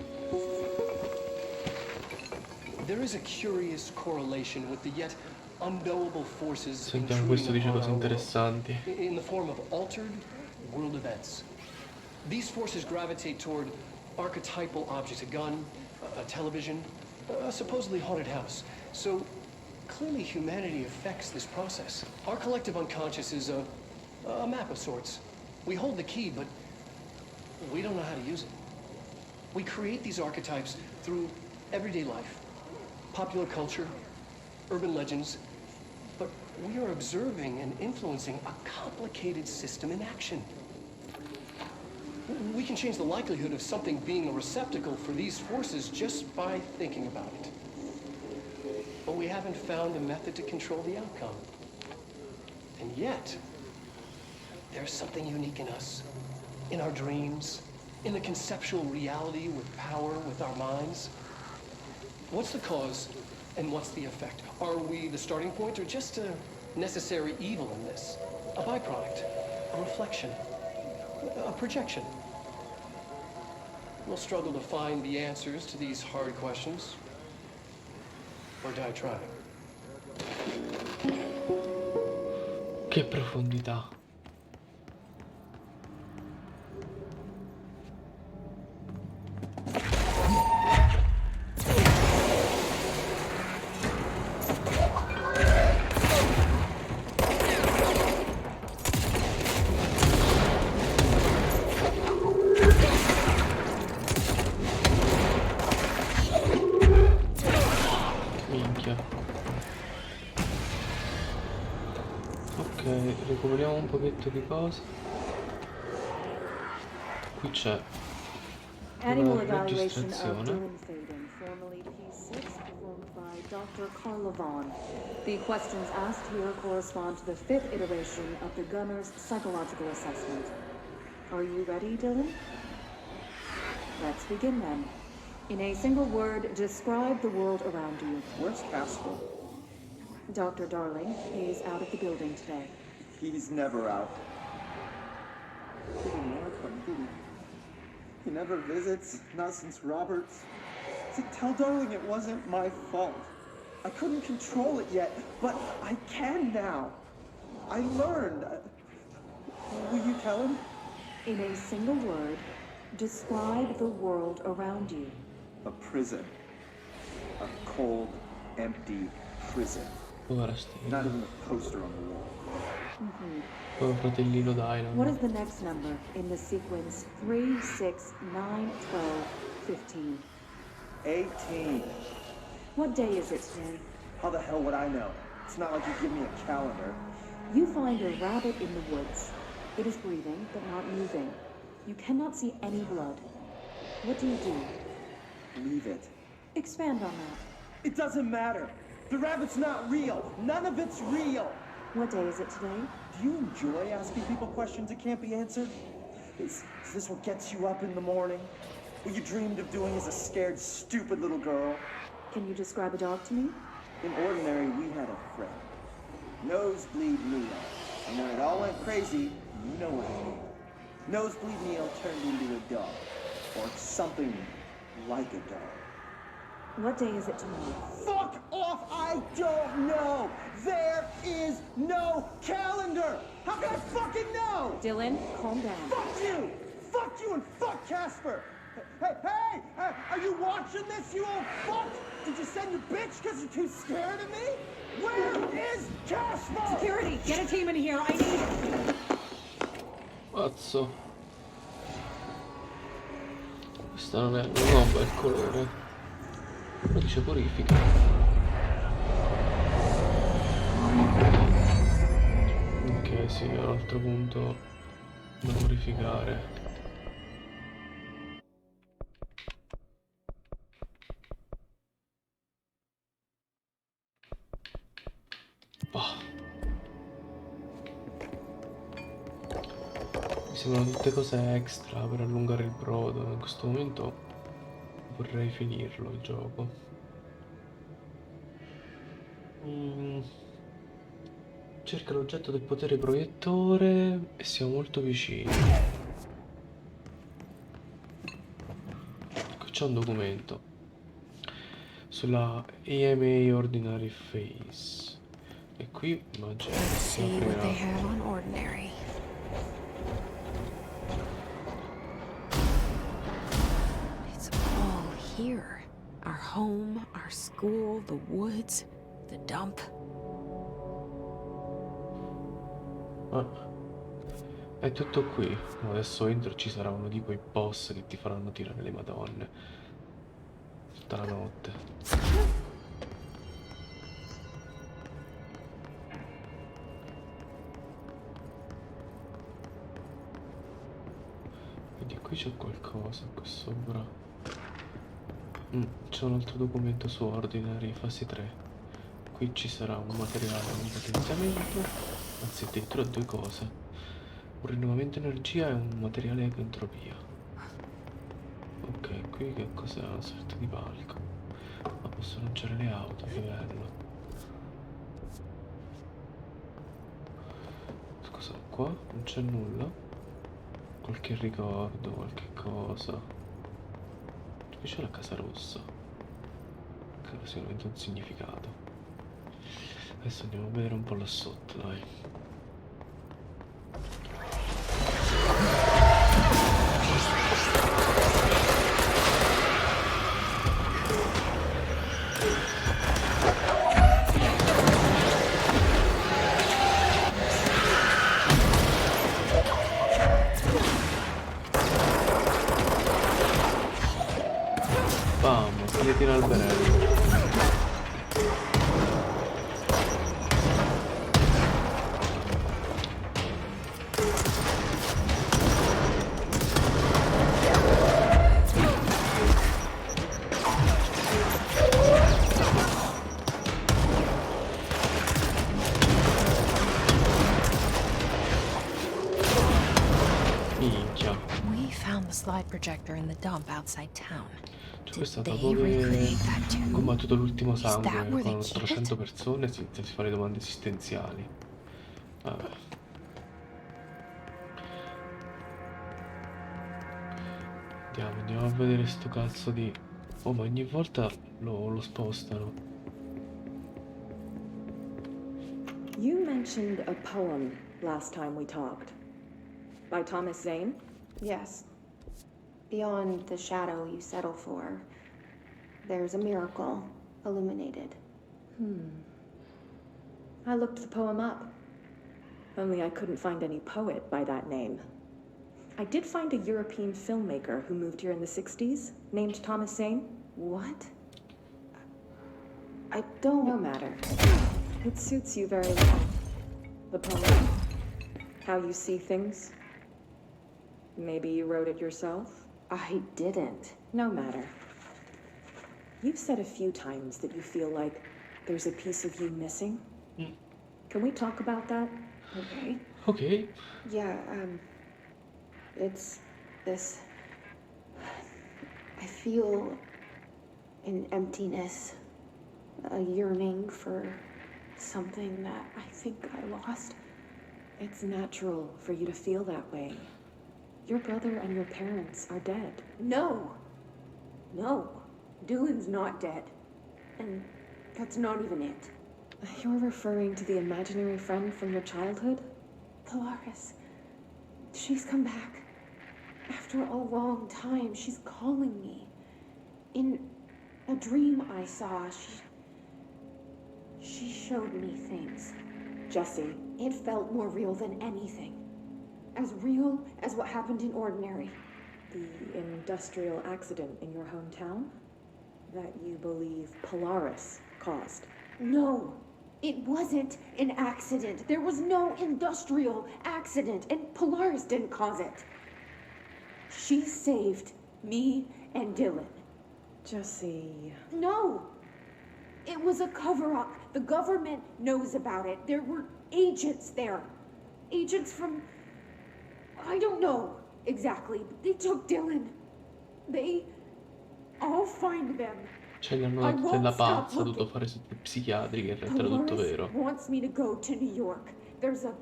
There is a curious correlation with the yet unknowable forces Sentiamo, questo dice cose intruding upon our interessanti. world in the form of altered world events. These forces gravitate toward archetypal objects, a gun, a television, a supposedly haunted house. So clearly humanity affects this process. Our collective unconscious is a map of sorts. We hold the key, but we don't know how to use it. We create these archetypes through everyday life, popular culture, urban legends, but we are observing and influencing a complicated system in action. We can change the likelihood of something being a receptacle for these forces just by thinking about it. But we haven't found a method to control the outcome. And yet, there's something unique in us, in our dreams, in the conceptual reality with power with our minds. What's the cause and what's the effect? Are we the starting point or just a necessary evil in this? A byproduct, a reflection, a projection? We'll struggle to find the answers to these hard questions, or die trying. Che profondità. Minchia. Ok, recuperiamo un pochetto di cose. Qui c'è Animal una evaluation of registrazione. Dylan Faden, formerly P6, performed by Dr. Carl Levon. The questions asked here correspond to the 5th iteration of the gunner's psychological assessment. Are you ready, Dylan? Let's begin then. In a single word, describe the world around you. Where's Casper? Dr. Darling is out of the building today. He's never out. He didn't work on, did he? He never visits, not since Roberts. See, tell Darling it wasn't my fault. I couldn't control it yet, but I can now. I learned. Will you tell him? In a single word, describe the world around you. A prison. A cold, empty prison. Povera Stella. Not even a poster on the wall. Povero fratellino Dylan. What is the next number in the sequence 3, 6, 9, 12, 15? 18. What day is it today? How the hell would I know? It's not like you give me a calendar. You find a rabbit in the woods. It is breathing, but not moving. You cannot see any blood. What do you do? Leave it. Expand on that. It doesn't matter. The rabbit's not real. None of it's real. What day is it today? Do you enjoy asking people questions that can't be answered? Is this what gets you up in the morning? What you dreamed of doing as a scared, stupid little girl? Can you describe a dog to me? In Ordinary, we had a friend. Nosebleed Neil. And when it all went crazy, you know what I mean. Nosebleed Neil turned into a dog. Or something like a dog. What day is it tomorrow? Fuck off! I don't know! There is no calendar! How can I fucking know? Dylan, calm down. Fuck you! Fuck you and fuck Casper! Hey! Are you watching this, you old fuck? Did you send your bitch because you're too scared of me? Where is Casper? Security, get a team in here. I need it. Pazzo. Questa non è un bel colore. Però dice purifica. Ok, sì, è un altro punto da purificare. Mi sembrano tutte cose extra per allungare il brodo. In questo momento vorrei finirlo il gioco. Cerca l'oggetto del potere proiettore e siamo molto vicini. Qui c'è un documento sulla EMA Ordinary Phase. E qui immagino che si aprirà. Here. Our home, our school, the woods, the dump. È tutto qui. Adesso entro e ci sarà uno di quei boss che ti faranno tirare le madonne tutta la notte. Quindi qui c'è qualcosa qua sopra. C'è un altro documento su Ordinary fase 3. Qui ci sarà un materiale, un potenziamento, anzi addirittura due cose. Un rinnovamento energia e un materiale ecentropia. Ok, qui che cos'è? Una sorta di palco. Ma posso lanciare le auto, che bello. Scusa, qua non c'è nulla. Qualche ricordo, qualche cosa. Qui c'è la casa rossa, che ha sicuramente un significato. Adesso andiamo a vedere un po' là sotto, dai. Pigliati l'alberello. We found the slide projector in the dump outside town. Cioè, questo Did dopo they che recreate that too? combattuto l'ultimo Is that sangue where they con keep 800 it? persone si fa le domande esistenziali. Vabbè. Andiamo a vedere sto cazzo di... Oh, ma ogni volta lo spostano. You mentioned a poem last time we talked. By Thomas Zane? Yes. Beyond the shadow you settle for, there's a miracle illuminated. I looked the poem up. Only I couldn't find any poet by that name. I did find a European filmmaker who moved here in the 60s, named Thomas Zane. What? I don't... No matter. It suits you very well. The poem. How you see things. Maybe you wrote it yourself? I didn't. No matter. You've said a few times that you feel like there's a piece of you missing. Can we talk about that? Okay. Ok. Yeah, it's this... I feel an emptiness, a yearning for something that I think I lost. It's natural for you to feel that way. Your brother and your parents are dead. No. No. Dylan's not dead. And that's not even it. You're referring to the imaginary friend from your childhood? Polaris. She's come back. After a long time, she's calling me. In a dream I saw, she showed me things. Jesse. It felt more real than anything. As real as what happened in Ordinary. The industrial accident in your hometown? That you believe Polaris caused? No, it wasn't an accident. There was no industrial accident, and Polaris didn't cause it. She saved me and Dylan. Jesse... No! It was a cover-up. The government knows about it. There were agents there. Agents from... I don't know exactly, but they took Dylan. I'll find them. Cioè gli hanno dato della pazza, ha dovuto fare sedute psichiatriche, in realtà era tutto vero. Wants me to go to New York. There's a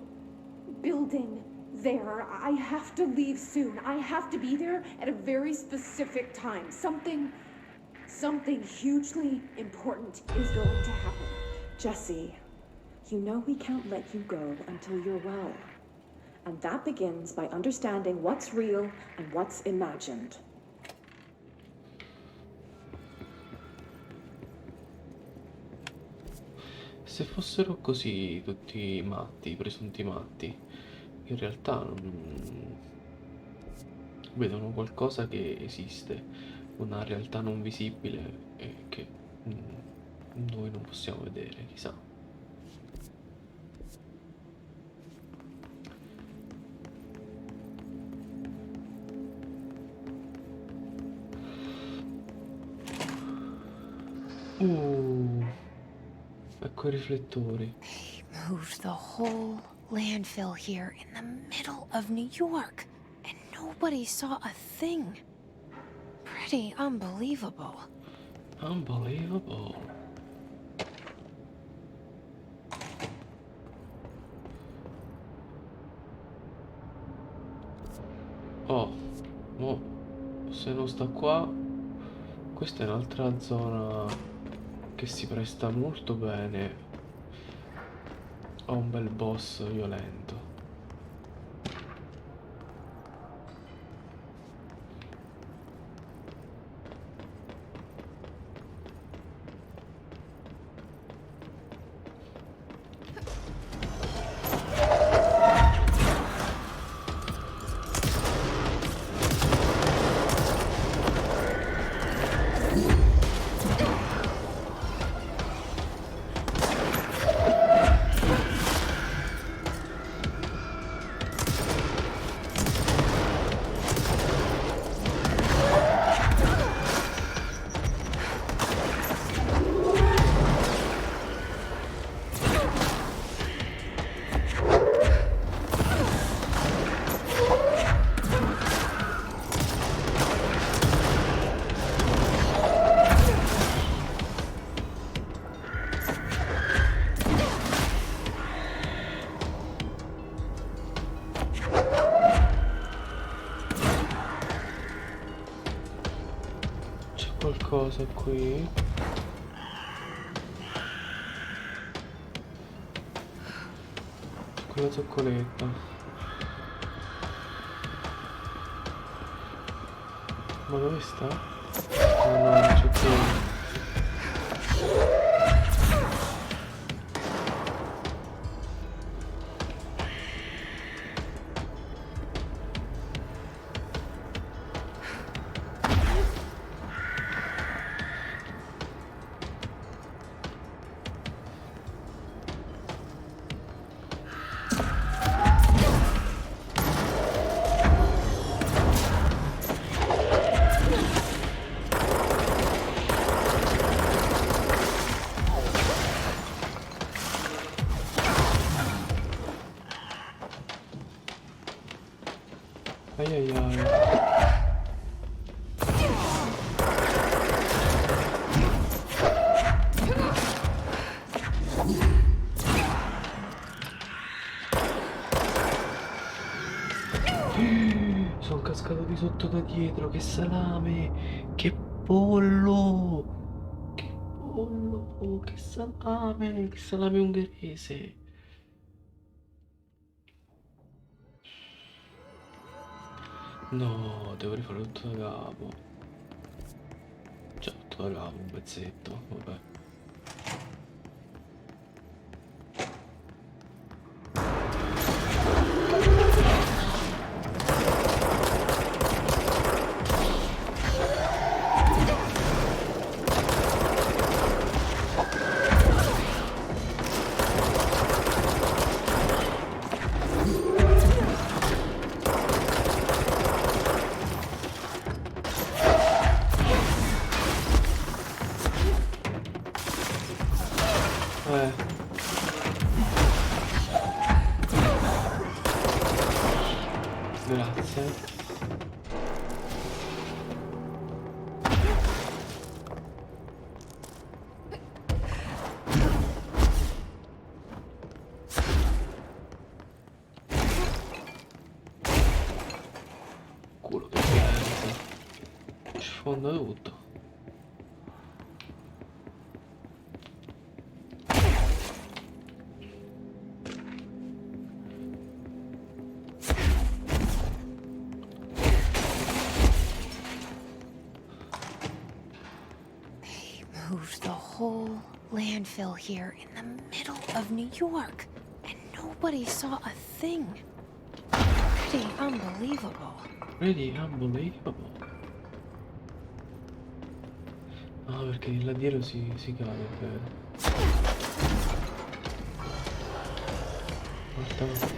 building there. I have to leave soon. I have to be there at a very specific time. Something hugely important is going to happen. Jesse, you know we can't let you go until you're well. And that begins by understanding what's real and what's imagined. Se fossero così tutti matti, presunti matti, in realtà vedono qualcosa che esiste, una realtà non visibile e che noi non possiamo vedere, chissà. Ecco i riflettori. They moved the whole landfill here in the middle of New York, and nobody saw a thing. Pretty unbelievable. Unbelievable. Oh, mo, se non sta qua, questa è un'altra zona che si presta molto bene a un bel boss violento. cosa qui? Qui la zoccoletta. Ma dove sta? Ah no, non c'è più. Ai ai ai. Sono cascato di sotto da dietro, che salame! Che pollo! Che pollo! Oh, che salame! Che salame ungherese! No, devo rifare tutto da capo. Cioè, tutto da capo, un pezzetto, vabbè. Grazie. Culo che merda. Sfonda tutto. Moved the whole landfill here in the middle of New York, and nobody saw a thing. Pretty unbelievable. Pretty unbelievable. Ah, perché là dietro si cade, è vero. Guarda.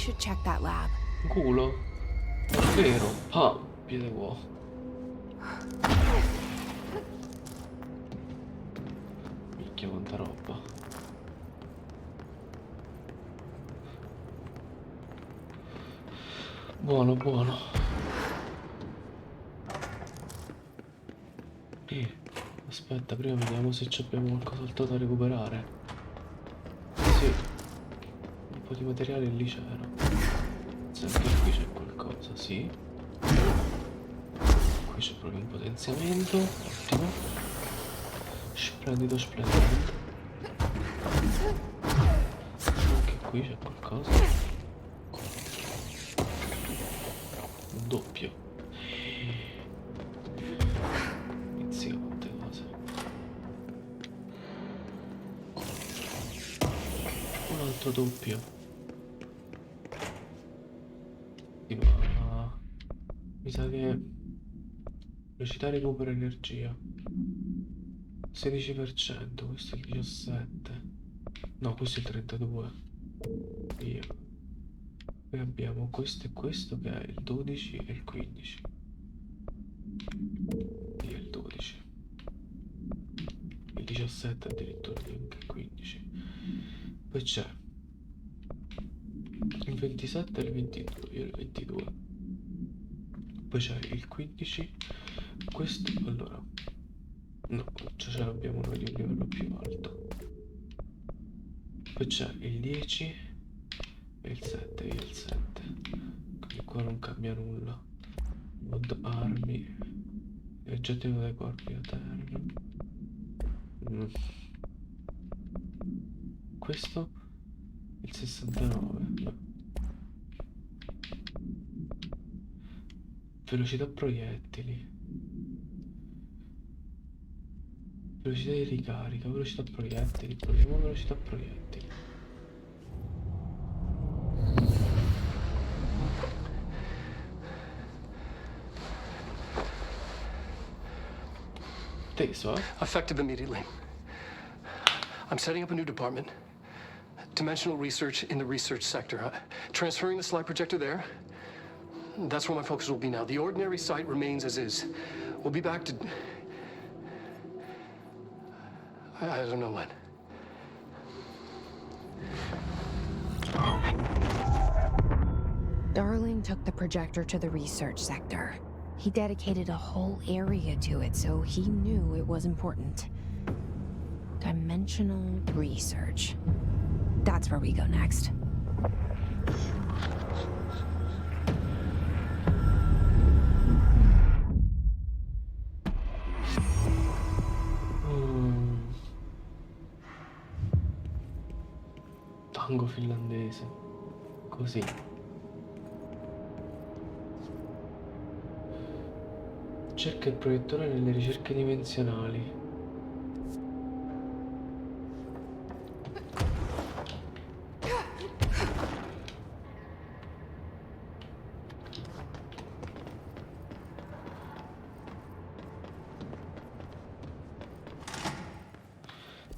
should check that lab. Culo. Vero. Ah, piede uovo. Minchia, quanta roba. Buono, buono. Aspetta, prima vediamo se abbiamo qualcos'altro da recuperare. Sì. Un po' di materiale lì c'era. Se anche qui c'è qualcosa, sì. Qui c'è proprio un potenziamento. Ottimo. Splendido, splendido. Anche qui c'è qualcosa. Un doppio. Inizia quante cose. Un altro doppio. Ma mi sa che velocità recupera energia 16%, questo è il 17%. No, questo è il 32%. Via. Poi abbiamo questo e questo che è il 12 e il 15. Via il 12. Il 17 addirittura anche il 15. Poi c'è il 27 e il 22, io il 22. Poi c'è il 15. Questo, allora no, ce l'abbiamo noi di un livello più alto. Poi c'è il 10 e il 7, io il 7. Quindi qua non cambia nulla. Mod armi e oggettino dai corpi a terra. Questo il 69. Beh. Velocità proiettili. Velocità di ricarica, velocità proiettili. Proviamo velocità proiettili. Teso, eh? Effective immediately. I'm setting up a new department. Dimensional research in the research sector. Transferring the slide projector there. That's where my focus will be now. The ordinary site remains as is. We'll be back to... I don't know when. Darling took the projector to the research sector. He dedicated a whole area to it, so he knew it was important. Dimensional research. That's where we go next. Tango finlandese. Così. Cerca il proiettore nelle ricerche dimensionali.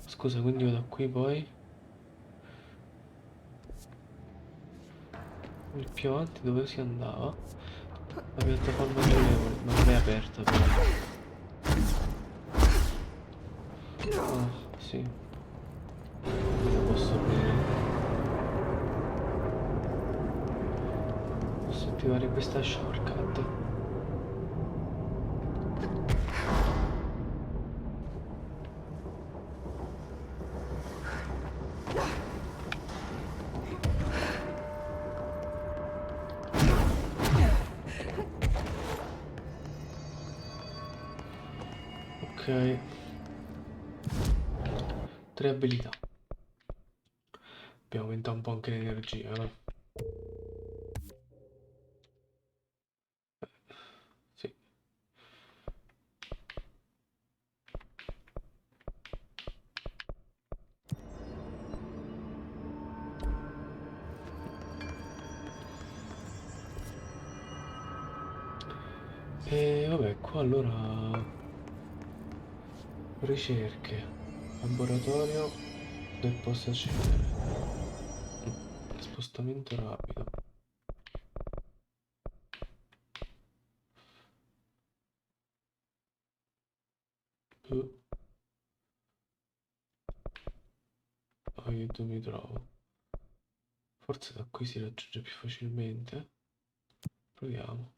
Scusa, quindi io da qui poi il più avanti dove si andava? La piattaforma girevole, ma non è aperta però. Ah, sì. Quindi posso aprire. Posso attivare questa shortcut. Ok. 3 abilità. Abbiamo aumentato un po' anche l'energia, no? Sì. E vabbè, qua allora ricerche, laboratorio del postacenere, spostamento rapido. io dove mi trovo? Forse da qui si raggiunge più facilmente. Proviamo.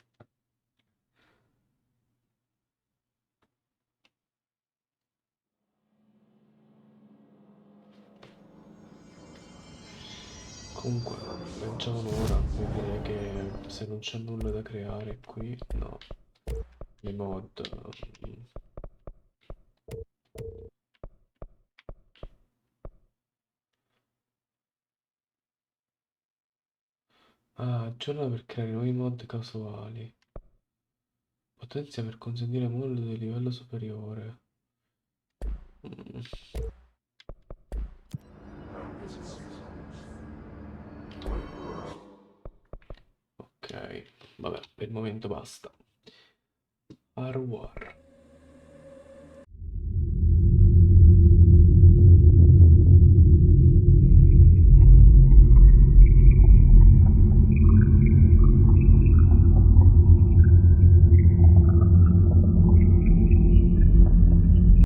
Comunque, leggiamo un'ora, vuol dire che se non c'è nulla da creare qui, no. Le mod... mm. Ah, aggiorna per creare nuovi mod casuali. Potenzia per consentire mod di livello superiore. Mm. Ok, vabbè, per il momento basta. Arwar.